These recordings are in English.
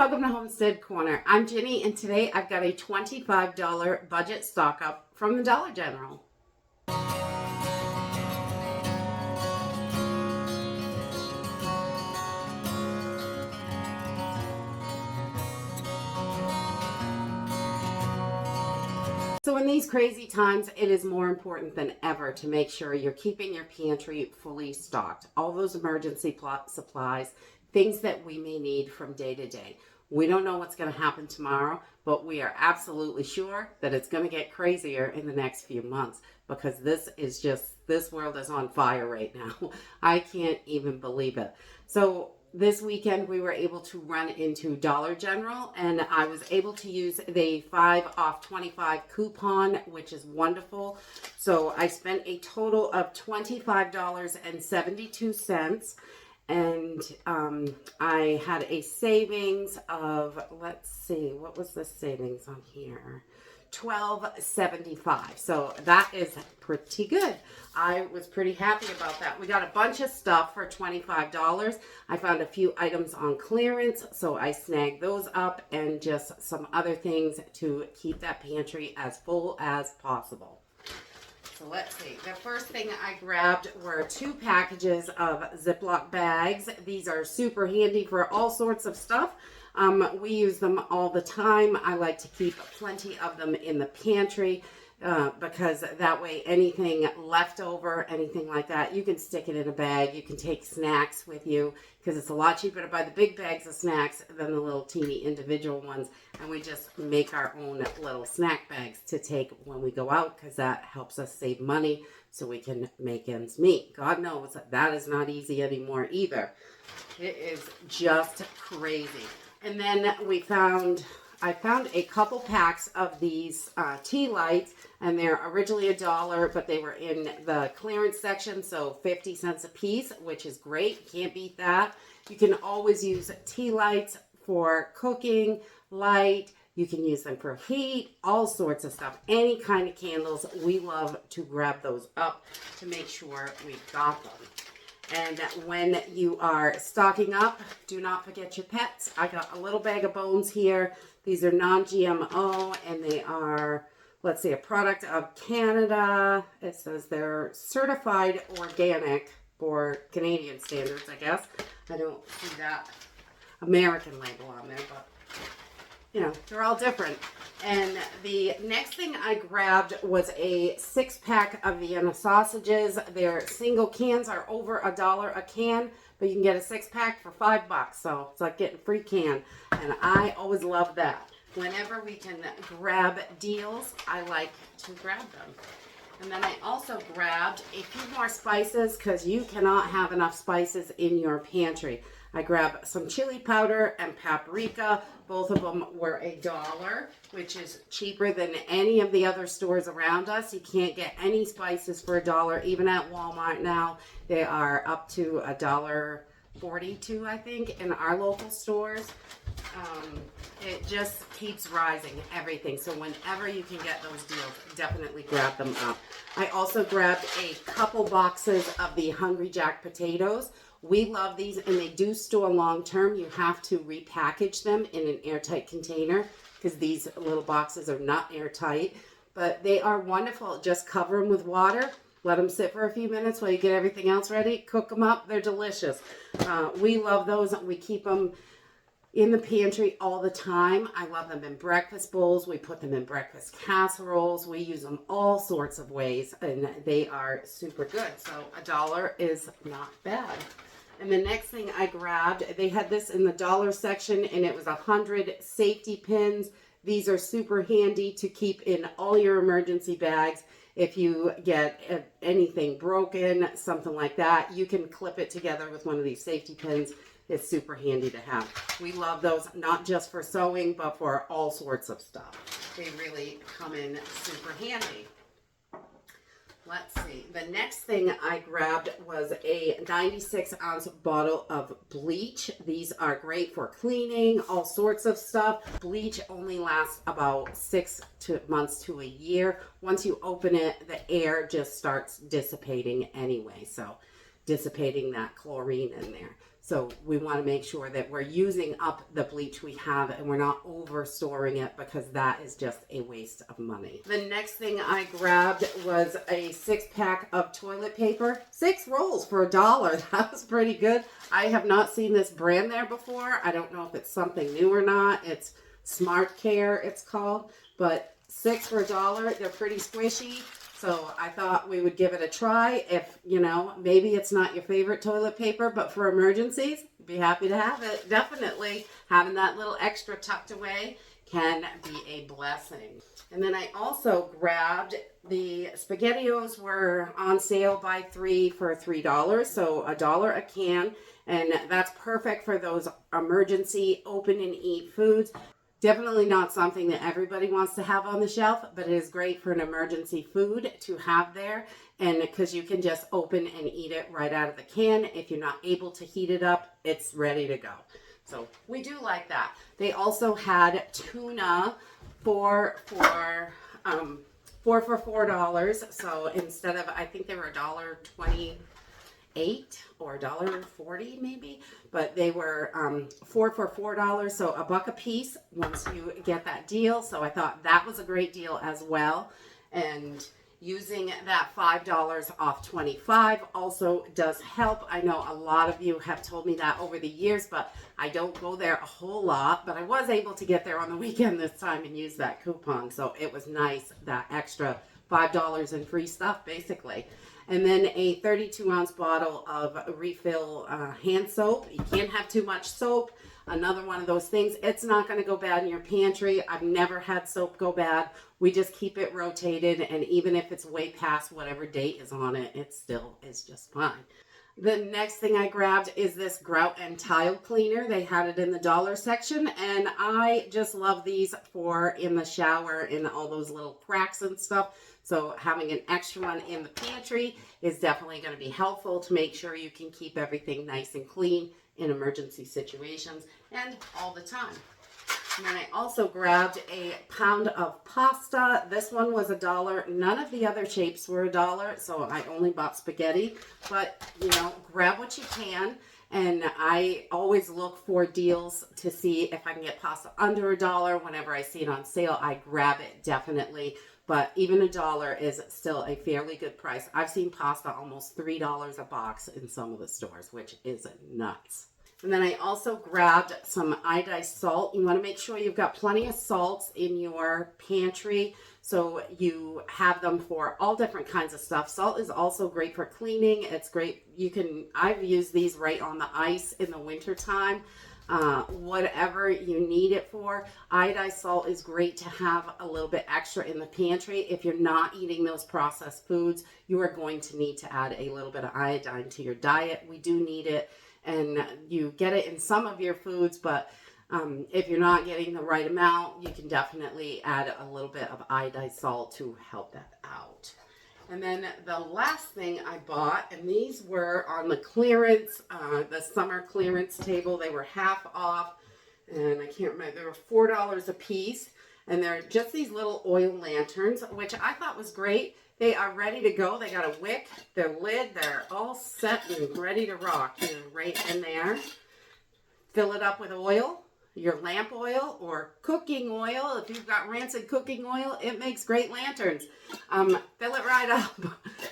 welcome to Homestead Corner. I'm Ginny, and today I've got a $25 budget stock up from the Dollar General. So in these crazy times, it is more important than ever to make sure you're keeping your pantry fully stocked. All those emergency supplies, things that we may need from day to day. We don't know what's going to happen tomorrow, but we are absolutely sure that it's going to get crazier in the next few months because this world is on fire right now. I can't even believe it. So this weekend we were able to run into Dollar General and I was able to use the 5 off 25 coupon, which is wonderful. So I spent a total of $25.72. And I had a savings of, let's see, what was the savings on here? $12.75. So that is pretty good. I was pretty happy about that. We got a bunch of stuff for $25. I found a few items on clearance, so I snagged those up and just some other things to keep that pantry as full as possible. So let's see. The first thing I grabbed were 2 packages of Ziploc bags. These are super handy for all sorts of stuff. We use them all the time. I like to keep plenty of them in the pantry because that way anything left over, anything like that, you can stick it in a bag. You can take snacks with you because it's a lot cheaper to buy the big bags of snacks than the little teeny individual ones. And we just make our own little snack bags to take when we go out because that helps us save money so we can make ends meet. God knows that is not easy anymore either. It is just crazy. And then I found a couple packs of these tea lights, and they're originally $1, but they were in the clearance section, so 50 cents a piece, which is great. Can't beat that. You can always use tea lights for cooking, light. You can use them for heat, all sorts of stuff. Any kind of candles, we love to grab those up to make sure we've got them. And when you are stocking up, do not forget your pets. I got a little bag of bones here. These are non-GMO, and they are, let's see, a product of Canada. It says they're certified organic for Canadian standards, I guess. I don't see that American label on there, but you know, they're all different. And the next thing I grabbed was a 6-pack of Vienna sausages. Their single cans are over $1 a can, but you can get a 6-pack for $5. So it's like getting a free can. And I always love that. Whenever we can grab deals, I like to grab them. And then I also grabbed a few more spices because you cannot have enough spices in your pantry. I grabbed some chili powder and paprika. Both of them were $1, which is cheaper than any of the other stores around us. You can't get any spices for $1. Even at Walmart now, they are up to $1.42, I think, in our local stores. It just keeps rising, everything. So whenever you can get those deals, definitely grab them up. I also grabbed a couple boxes of the Hungry Jack potatoes. We love these, and they do store long term. You have to repackage them in an airtight container because these little boxes are not airtight, but they are wonderful. Just cover them with water, let them sit for a few minutes while you get everything else ready, cook them up. They're delicious. We love those. We keep them in the pantry all the time. I love them in breakfast bowls. We put them in breakfast casseroles. We use them all sorts of ways, and they are super good. So $1 is not bad. And the next thing I grabbed, they had this in the dollar section, and it was 100 safety pins. These are super handy to keep in all your emergency bags. If you get anything broken, something like that, you can clip it together with one of these safety pins. It's super handy to have. We love those, not just for sewing, but for all sorts of stuff. They really come in super handy. Let's see. The next thing I grabbed was a 96-ounce bottle of bleach. These are great for cleaning, all sorts of stuff. Bleach only lasts about 6 months to a year. Once you open it, the air just starts dissipating anyway. So dissipating that chlorine in there. So we want to make sure that we're using up the bleach we have and we're not over storing it, because that is just a waste of money. The next thing I grabbed was a 6-pack of toilet paper. 6 rolls for $1. That was pretty good. I have not seen this brand there before. I don't know if it's something new or not. It's Smart Care, it's called, but 6 for $1. They're pretty squishy. So I thought we would give it a try. If, you know, maybe it's not your favorite toilet paper, but for emergencies, be happy to have it. Definitely having that little extra tucked away can be a blessing. And then I also grabbed the SpaghettiOs were on sale, buy 3 for $3. So $1 a can. And that's perfect for those emergency open and eat foods. Definitely not something that everybody wants to have on the shelf, but it is great for an emergency food to have there, and because you can just open and eat it right out of the can. If you're not able to heat it up, it's ready to go. So we do like that. They also had tuna for $4. So instead of, I think they were $1.28 or $1.40 maybe, but they were 4 for $4, so $1 a piece once you get that deal. So I thought that was a great deal as well. And using that $5 off 25 also does help. I know a lot of you have told me that over the years, but I don't go there a whole lot, but I was able to get there on the weekend this time and use that coupon. So it was nice, that extra $5 in free stuff basically. And then a 32-ounce bottle of refill hand soap. You can't have too much soap. Another one of those things, it's not going to go bad in your pantry. I've never had soap go bad. We just keep it rotated, and even if it's way past whatever date is on it, it still is just fine. The next thing I grabbed is this grout and tile cleaner. They had it in the dollar section, and I just love these for in the shower and all those little cracks and stuff. So having an extra one in the pantry is definitely going to be helpful to make sure you can keep everything nice and clean in emergency situations and all the time. And then I also grabbed a pound of pasta. This one was $1. None of the other shapes were $1, so I only bought spaghetti. But, you know, grab what you can. And I always look for deals to see if I can get pasta under $1. Whenever I see it on sale, I grab it definitely. But even $1 is still a fairly good price. I've seen pasta almost $3 a box in some of the stores, which is nuts. And then I also grabbed some iodized salt. You want to make sure you've got plenty of salts in your pantry so you have them for all different kinds of stuff. Salt is also great for cleaning. It's great. I've used these right on the ice in the winter time. Whatever you need it for. Iodized salt is great to have a little bit extra in the pantry. If you're not eating those processed foods, you are going to need to add a little bit of iodine to your diet. We do need it, and you get it in some of your foods, but if you're not getting the right amount, you can definitely add a little bit of iodized salt to help that out. And then the last thing I bought, and these were on the clearance, the summer clearance table. They were half off, and I can't remember, they were $4 a piece. And they're just these little oil lanterns, which I thought was great. They are ready to go. They got a wick, their lid, they're all set and ready to rock. You're right in there. Fill it up with oil, your lamp oil or cooking oil. If you've got rancid cooking oil, it makes great lanterns. Fill it right up.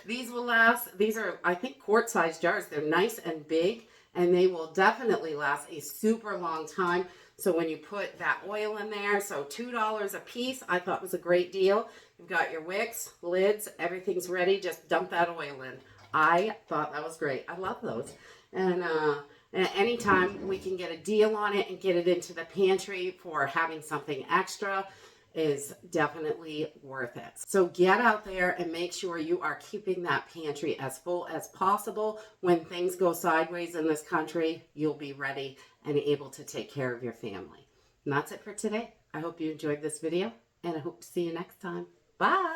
These will last. These are, I think, quart-sized jars. They're nice and big, and they will definitely last a super long time. So when you put that oil in there, so $2 a piece, I thought was a great deal. You've got your wicks, lids, everything's ready. Just dump that oil in. I thought that was great. I love those. And anytime we can get a deal on it and get it into the pantry for having something extra is definitely worth it. So get out there and make sure you are keeping that pantry as full as possible. When things go sideways in this country, you'll be ready and able to take care of your family. And that's it for today. I hope you enjoyed this video, and I hope to see you next time. Bye!